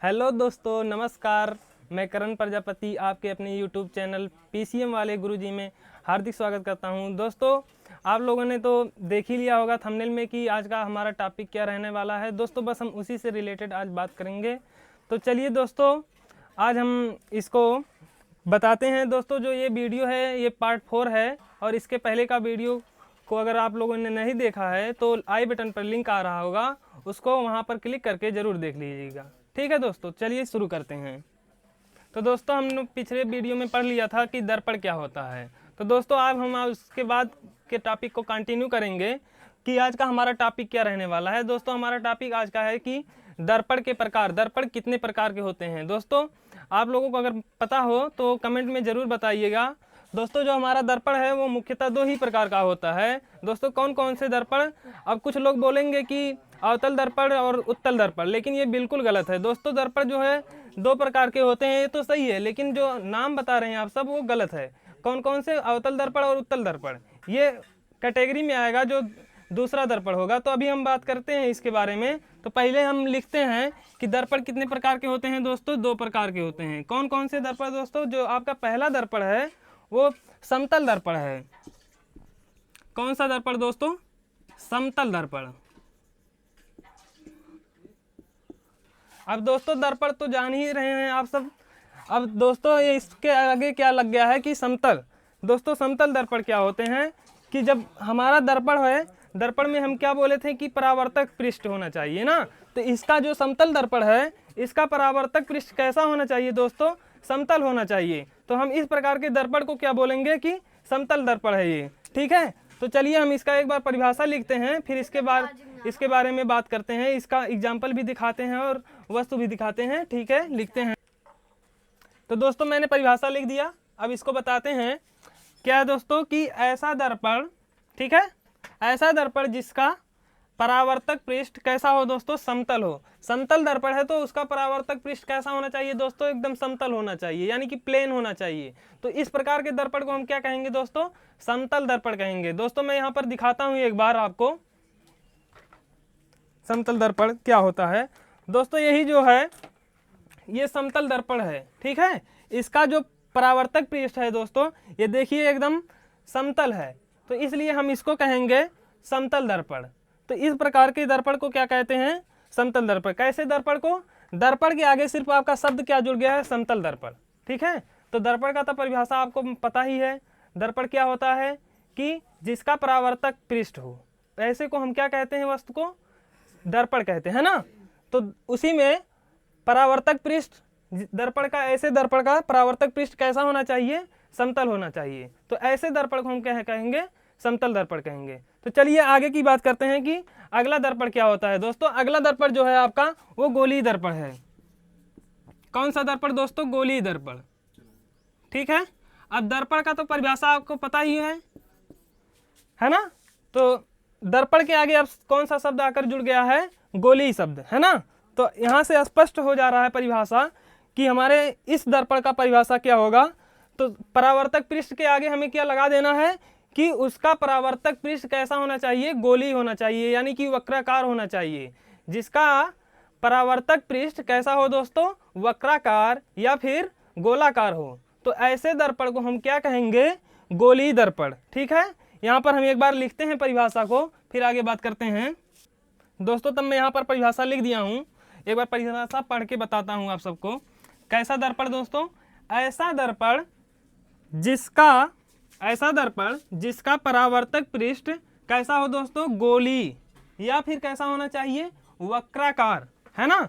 Hello दोस्तों, नमस्कार। मैं करण प्रजापति आपके अपने यूट्यूब चैनल पीसीएम वाले गुरुजी में हार्दिक स्वागत करता हूं। दोस्तों, आप लोगों ने तो देख ही लिया होगा थंबनेल में कि आज का हमारा टॉपिक क्या रहने वाला है। दोस्तों, बस हम उसी से रिलेटेड आज बात करेंगे। तो चलिए दोस्तों, आज हम इसको बताते हैं। दोस्तों, जो ये वीडियो है ये पार्ट 4 है और इसके पहले का वीडियो को अगर आप लोगों ने नहीं देखा है तो आई बटन पर लिंक आ रहा होगा, उसको वहाँ पर क्लिक करके ज़रूर देख लीजिएगा। ठीक है दोस्तों, चलिए शुरू करते हैं। तो दोस्तों, हमने पिछले वीडियो में पढ़ लिया था कि दर्पण क्या होता है। तो दोस्तों, आज हम उसके बाद के टॉपिक को कंटिन्यू करेंगे कि आज का हमारा टॉपिक क्या रहने वाला है। दोस्तों, हमारा टॉपिक आज का है कि दर्पण के प्रकार, दर्पण कितने प्रकार के होते हैं। दोस्तों, आप लोगों को अगर पता हो तो कमेंट में ज़रूर बताइएगा। दोस्तों, जो हमारा दर्पण है वो मुख्यतः 2 ही प्रकार का होता है। दोस्तों, कौन कौन से दर्पण? अब कुछ लोग बोलेंगे कि अवतल दर्पण और उत्तल दर्पण, लेकिन ये बिल्कुल गलत है। दोस्तों, दर्पण जो है 2 प्रकार के होते हैं, ये तो सही है, लेकिन जो नाम बता रहे हैं आप सब वो गलत है। कौन कौन से? अवतल दर्पण और उत्तल दर्पण, ये कैटेगरी में आएगा जो दूसरा दर्पण होगा। तो अभी हम बात करते हैं इसके बारे में। तो पहले हम लिखते हैं कि दर्पण कितने प्रकार के होते हैं। दोस्तों, 2 प्रकार के होते हैं। कौन कौन से दर्पण? दोस्तों, जो आपका पहला दर्पण है वो समतल दर्पण है। कौन सा दर्पण दोस्तों? समतल दर्पण। अब दोस्तों, दर्पण तो जान ही रहे हैं आप सब। अब दोस्तों, ये इसके आगे क्या लग गया है कि समतल। दोस्तों, समतल दर्पण क्या होते हैं कि जब हमारा दर्पण है, दर्पण में हम क्या बोले थे कि परावर्तक पृष्ठ होना चाहिए ना। तो इसका जो समतल दर्पण है, इसका परावर्तक पृष्ठ कैसा होना चाहिए दोस्तों? समतल होना चाहिए। तो हम इस प्रकार के दर्पण को क्या बोलेंगे कि समतल दर्पण है ये। ठीक है, तो चलिए हम इसका एक बार परिभाषा लिखते हैं, फिर इसके बारे में बात करते हैं। इसका एग्जाम्पल भी दिखाते हैं और वस्तु भी दिखाते हैं। ठीक है, लिखते हैं। तो दोस्तों, मैंने परिभाषा लिख दिया। अब इसको बताते हैं क्या है दोस्तों कि ऐसा दर्पण, ठीक है, ऐसा दर्पण जिसका परावर्तक पृष्ठ कैसा हो दोस्तों? समतल हो। समतल दर्पण है तो उसका परावर्तक पृष्ठ कैसा होना चाहिए दोस्तों? एकदम समतल होना चाहिए, यानी कि प्लेन होना चाहिए। तो इस प्रकार के दर्पण को हम क्या कहेंगे दोस्तों? समतल दर्पण कहेंगे। दोस्तों, मैं यहाँ पर दिखाता हूँ एक बार आपको समतल दर्पण क्या होता है। दोस्तों, यही जो है ये समतल दर्पण है। ठीक है, इसका जो परावर्तक पृष्ठ है दोस्तों, ये देखिए एकदम समतल है, तो इसलिए हम इसको कहेंगे समतल दर्पण। तो इस प्रकार के दर्पण को क्या कहते हैं? समतल दर्पण। कैसे दर्पण को? दर्पण के आगे सिर्फ आपका शब्द क्या जुड़ गया है? समतल दर्पण। ठीक है, तो दर्पण का तो परिभाषा आपको पता ही है। दर्पण क्या होता है कि जिसका परावर्तक पृष्ठ हो, ऐसे को हम क्या कहते हैं? वस्तु को दर्पण कहते हैं ना। तो उसी में परावर्तक पृष्ठ, दर्पण का, ऐसे दर्पण का परावर्तक पृष्ठ कैसा होना चाहिए? समतल होना चाहिए। तो ऐसे दर्पण को हम क्या कहेंगे? समतल दर्पण कहेंगे। तो चलिए आगे की बात करते हैं कि अगला दर्पण क्या होता है। दोस्तों, अगला दर्पण जो है आपका वो गोलीय दर्पण है। कौन सा दर्पण दोस्तों? गोलीय दर्पण। ठीक है, अब दर्पण का तो परिभाषा आपको पता ही है ना। तो दर्पण के आगे अब कौन सा शब्द आकर जुड़ गया है? गोलीय शब्द, है ना। तो यहाँ से स्पष्ट हो जा रहा है परिभाषा कि हमारे इस दर्पण का परिभाषा क्या होगा। तो परावर्तक पृष्ठ के आगे हमें क्या लगा देना है कि उसका परावर्तक पृष्ठ कैसा होना चाहिए? गोलीय होना चाहिए, यानी कि वक्राकार होना चाहिए। जिसका परावर्तक पृष्ठ कैसा हो दोस्तों? वक्राकार या फिर गोलाकार हो। तो ऐसे दर्पण को हम क्या कहेंगे? गोलीय दर्पण। ठीक है, यहाँ पर हम एक बार लिखते हैं परिभाषा को, फिर आगे बात करते हैं। दोस्तों, तब मैं यहाँ पर परिभाषा लिख दिया हूँ, एक बार परिभाषा पढ़ के बताता हूँ आप सबको। कैसा दर्पण दोस्तों? ऐसा दर्पण जिसका परावर्तक पृष्ठ कैसा हो दोस्तों? गोलीय या फिर कैसा होना चाहिए? वक्राकार, है ना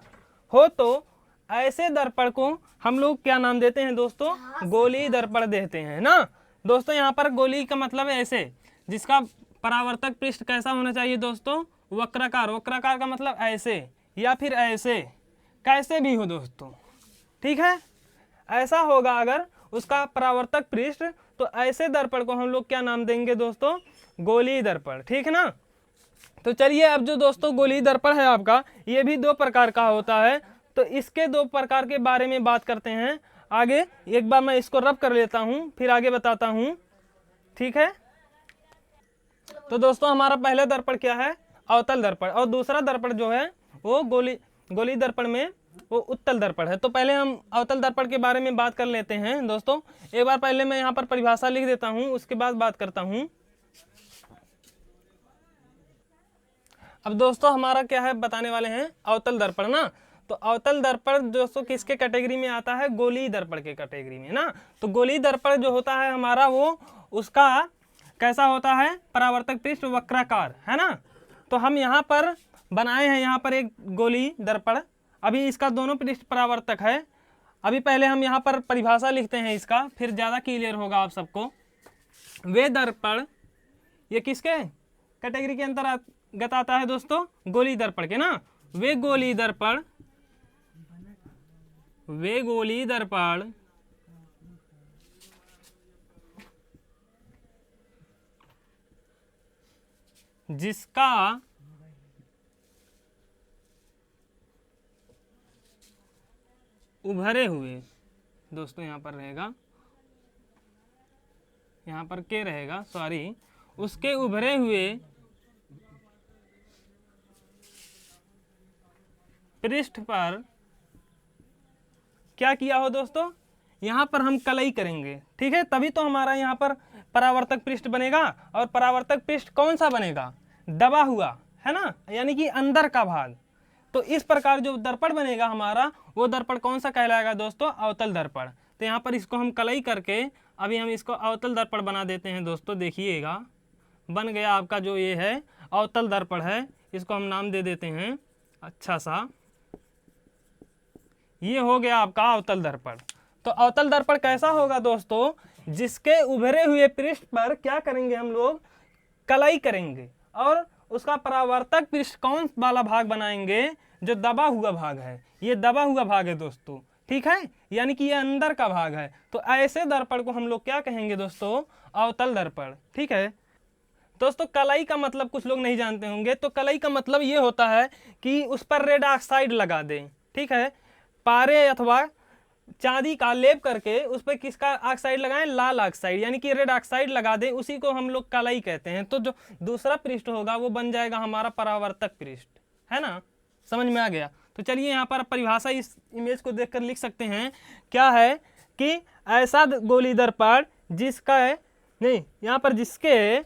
हो। तो ऐसे दर्पण को हम लोग क्या नाम देते हैं दोस्तों? गोलीय दर्पण देते हैं ना। दोस्तों, यहाँ पर गोलीय का मतलब है ऐसे, जिसका परावर्तक पृष्ठ कैसा होना चाहिए दोस्तों? वक्राकार। वक्राकार का मतलब ऐसे या फिर ऐसे, कैसे भी हो दोस्तों। ठीक है, ऐसा होगा अगर उसका परावर्तक पृष्ठ, तो ऐसे दर्पण को हम लोग क्या नाम देंगे दोस्तों? गोलीय दर्पण। ठीक है ना। तो चलिए, अब जो दोस्तों गोलीय दर्पण है आपका, ये भी 2 प्रकार का होता है। तो इसके 2 प्रकार के बारे में बात करते हैं आगे। एक बार मैं इसको रब कर लेता हूँ, फिर आगे बताता हूँ। ठीक है, तो दोस्तों हमारा पहला दर्पण क्या है? अवतल दर्पण। और दूसरा दर्पण जो है वो गोलीय दर्पण में वो उत्तल दर्पण है। तो पहले हम अवतल दर्पण के बारे में बात कर लेते हैं दोस्तों। एक बार पहले मैं यहाँ पर परिभाषा लिख देता हूँ, उसके बाद बात करता हूँ। अब दोस्तों हमारा क्या है, बताने वाले हैं अवतल दर्पण ना। तो अवतल दर्पण दोस्तों किसके कैटेगरी में आता है, गोलीय दर्पण के कैटेगरी में ना। तो गोलीय दर्पण जो होता है हमारा, वो उसका कैसा होता है, परावर्तक पृष्ठ वक्राकार, है ना। तो हम यहाँ पर बनाए हैं यहाँ पर एक गोलीय दर्पण। अभी इसका दोनों पृष्ठ परावर्तक है। अभी पहले हम यहाँ पर परिभाषा लिखते हैं इसका, फिर ज़्यादा क्लियर होगा आप सबको। वे दर्पण, ये किसके कैटेगरी के अंतर्गत आता है दोस्तों, गोलीय दर्पण के ना। वे गोलीय दर्पण, वे गोलीय दर्पण जिसका उभरे हुए, दोस्तों यहाँ पर रहेगा, यहाँ पर के रहेगा, सॉरी, उसके उभरे हुए पृष्ठ पर क्या किया हो दोस्तों, यहाँ पर हम कलई करेंगे, ठीक है। तभी तो हमारा यहाँ पर परावर्तक पृष्ठ बनेगा। और परावर्तक पृष्ठ कौन सा बनेगा, दबा हुआ, है ना, यानी कि अंदर का भाग। तो इस प्रकार जो दर्पण बनेगा हमारा, वो दर्पण कौन सा कहलाएगा दोस्तों, अवतल दर्पण। तो यहाँ पर इसको हम कलई करके अभी हम इसको अवतल दर्पण बना देते हैं दोस्तों। देखिएगा बन गया आपका जो ये है अवतल दर्पण है। इसको हम नाम दे देते हैं अच्छा सा, ये हो गया आपका अवतल दर्पण। तो अवतल दर्पण कैसा होगा दोस्तों, जिसके उभरे हुए पृष्ठ पर क्या करेंगे हम लोग, कलई करेंगे। और उसका परावर्तक पृष्ठ कौन वाला भाग बनाएंगे, जो दबा हुआ भाग है। ये दबा हुआ भाग है दोस्तों, ठीक है, यानी कि ये अंदर का भाग है। तो ऐसे दर्पण को हम लोग क्या कहेंगे दोस्तों, अवतल दर्पण, ठीक है। दोस्तों कलई का मतलब कुछ लोग नहीं जानते होंगे। तो कलई का मतलब ये होता है कि उस पर रेड ऑक्साइड लगा दें, ठीक है। पारे अथवा चांदी का लेप करके उस पर किसका ऑक्साइड लगाएं, लाल ऑक्साइड, यानी कि रेड ऑक्साइड लगा दें, उसी को हम लोग कलई कहते हैं। तो जो दूसरा पृष्ठ होगा वो बन जाएगा हमारा परावर्तक पृष्ठ, है ना, समझ में आ गया। तो चलिए यहाँ पर परिभाषा इस इमेज को देखकर लिख सकते हैं, क्या है कि ऐसा गोलीय दर्पण जिसका नहीं, यहाँ पर जिसके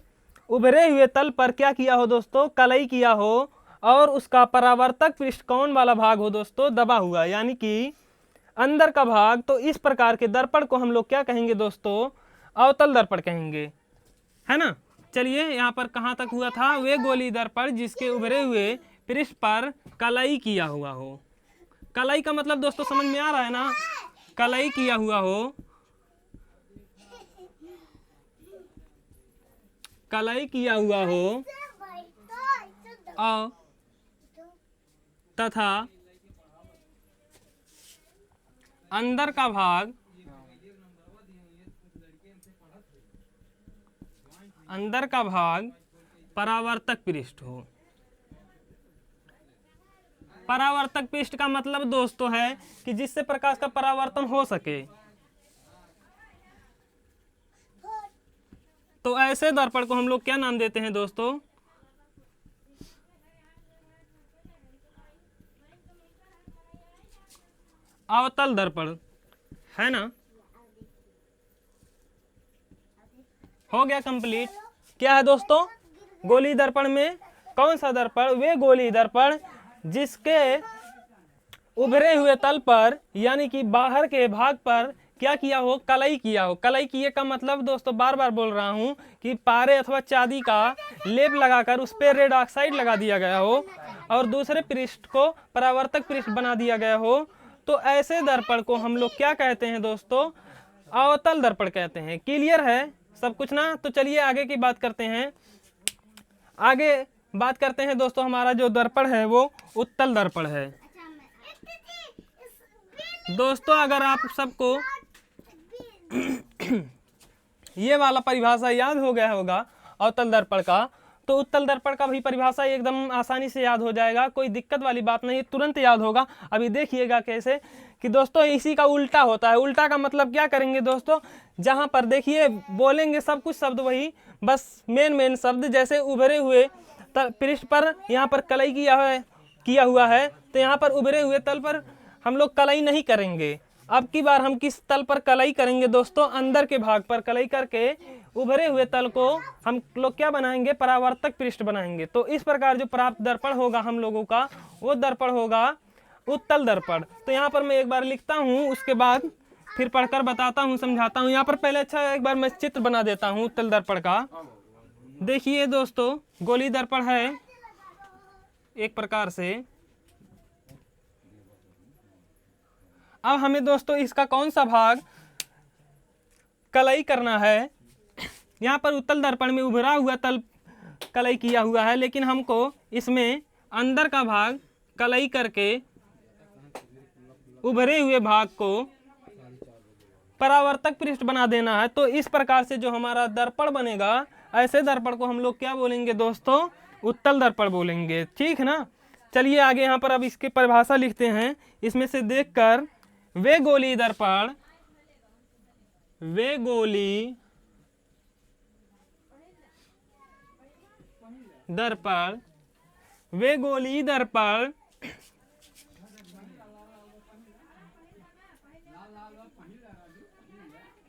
उभरे हुए तल पर क्या किया हो दोस्तों, कलई किया हो, और उसका परावर्तक पृष्ठ कौन वाला भाग हो दोस्तों, दबा हुआ, यानी कि अंदर का भाग। तो इस प्रकार के दर्पण को हम लोग क्या कहेंगे दोस्तों, अवतल दर्पण कहेंगे, है ना। चलिए यहाँ पर कहाँ तक हुआ था, वे गोलीय दर्पण जिसके उभरे हुए पृष्ठ पर कलई किया हुआ हो। कलई का मतलब दोस्तों समझ में आ रहा है ना, कलई किया हुआ हो, कलई किया हुआ हो और तथा अंदर का भाग, अंदर का भाग परावर्तक पृष्ठ हो। परावर्तक पृष्ठ का मतलब दोस्तों है कि जिससे प्रकाश का परावर्तन हो सके। तो ऐसे दर्पण को हम लोग क्या नाम देते हैं दोस्तों, अवतल दर्पण, है ना। हो गया कंप्लीट। क्या है दोस्तों, गोलीय दर्पण में कौन सा दर्पण, वे गोलीय दर्पण जिसके उभरे हुए तल पर, यानी कि बाहर के भाग पर क्या किया हो, कलई किया हो। कलई किए का मतलब दोस्तों बार बार बोल रहा हूं कि पारे अथवा चांदी का लेप लगाकर उस पर रेड ऑक्साइड लगा दिया गया हो और दूसरे पृष्ठ को परावर्तक पृष्ठ बना दिया गया हो। तो ऐसे दर्पण को हम लोग क्या कहते हैं दोस्तों, अवतल दर्पण कहते हैं। क्लियर है सब कुछ ना। तो चलिए आगे की बात करते हैं। आगे बात करते हैं दोस्तों, हमारा जो दर्पण है वो उत्तल दर्पण है। दोस्तों अगर आप सबको ये वाला परिभाषा याद हो गया होगा अवतल दर्पण का, तो उत्तल दर्पण का भी परिभाषा एकदम आसानी से याद हो जाएगा, कोई दिक्कत वाली बात नहीं, तुरंत याद होगा। अभी देखिएगा कैसे कि दोस्तों इसी का उल्टा होता है। उल्टा का मतलब क्या करेंगे दोस्तों, जहां पर देखिए बोलेंगे सब कुछ शब्द वही, बस मेन शब्द, जैसे उभरे हुए पृष्ठ पर यहाँ पर कलई किया हुआ है, तो यहाँ पर उभरे हुए तल पर हम लोग कलई नहीं करेंगे। अब की बार हम किस तल पर कलई करेंगे दोस्तों? अंदर के भाग पर कलई करके उभरे हुए तल को हम लोग क्या बनाएंगे? परावर्तक पृष्ठ बनाएंगे। तो इस प्रकार जो प्राप्त दर्पण होगा हम लोगों का, वो दर्पण होगा उत्तल दर्पण। तो यहाँ पर मैं एक बार लिखता हूँ, उसके बाद फिर पढ़कर बताता हूँ, समझाता हूँ। यहाँ पर पहले अच्छा एक बार मैं चित्र बना देता हूँ उत्तल दर्पण का। देखिए दोस्तों, गोली दर्पण है एक प्रकार से। अब हमें दोस्तों इसका कौन सा भाग कलई करना है? यहाँ पर उत्तल दर्पण में उभरा हुआ तल कलई किया हुआ है, लेकिन हमको इसमें अंदर का भाग कलई करके उभरे हुए भाग को परावर्तक पृष्ठ बना देना है। तो इस प्रकार से जो हमारा दर्पण बनेगा, ऐसे दर्पण को हम लोग क्या बोलेंगे दोस्तों? उत्तल दर्पण बोलेंगे। ठीक है ना? चलिए आगे यहाँ पर अब इसकी परिभाषा लिखते हैं। इसमें से देखकर वे गोली दर्पण, वे गोली दर्पण, वे गोली दर्पण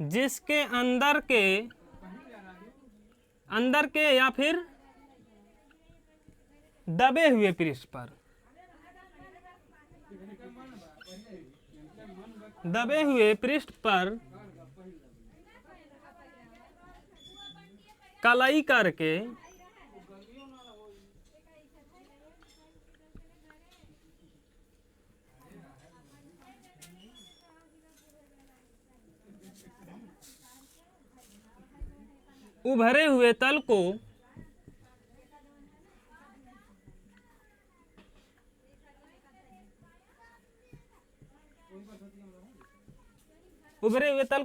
जिसके अंदर के या फिर दबे हुए पृष्ठ पर, दबे हुए पृष्ठ पर कलई करके उभरे हुए तल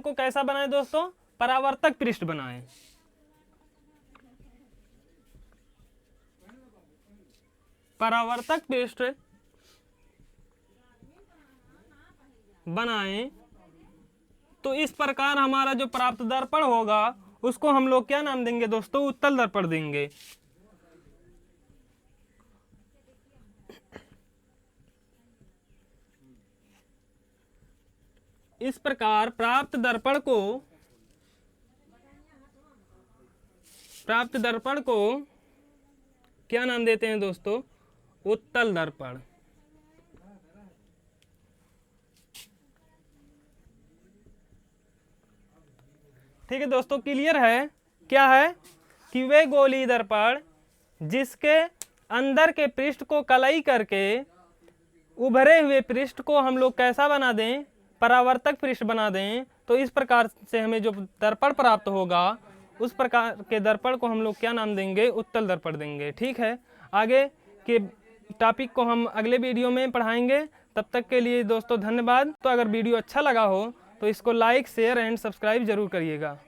को कैसा बनाए दोस्तों? परावर्तक पृष्ठ बनाएं। परावर्तक पृष्ठ बनाएं। तो इस प्रकार हमारा जो प्राप्त दर्पण होगा उसको हम लोग क्या नाम देंगे दोस्तों? उत्तल दर्पण देंगे। इस प्रकार प्राप्त दर्पण को क्या नाम देते हैं दोस्तों? उत्तल दर्पण। ठीक है दोस्तों, क्लियर है? क्या है कि वे गोली दर्पण जिसके अंदर के पृष्ठ को कलई करके उभरे हुए पृष्ठ को हम लोग कैसा बना दें? परावर्तक पृष्ठ बना दें। तो इस प्रकार से हमें जो दर्पण प्राप्त होगा, उस प्रकार के दर्पण को हम लोग क्या नाम देंगे? उत्तल दर्पण देंगे। ठीक है, आगे के टॉपिक को हम अगले वीडियो में पढ़ाएंगे। तब तक के लिए दोस्तों धन्यवाद। तो अगर वीडियो अच्छा लगा हो तो इसको लाइक, शेयर एंड सब्सक्राइब जरूर करिएगा।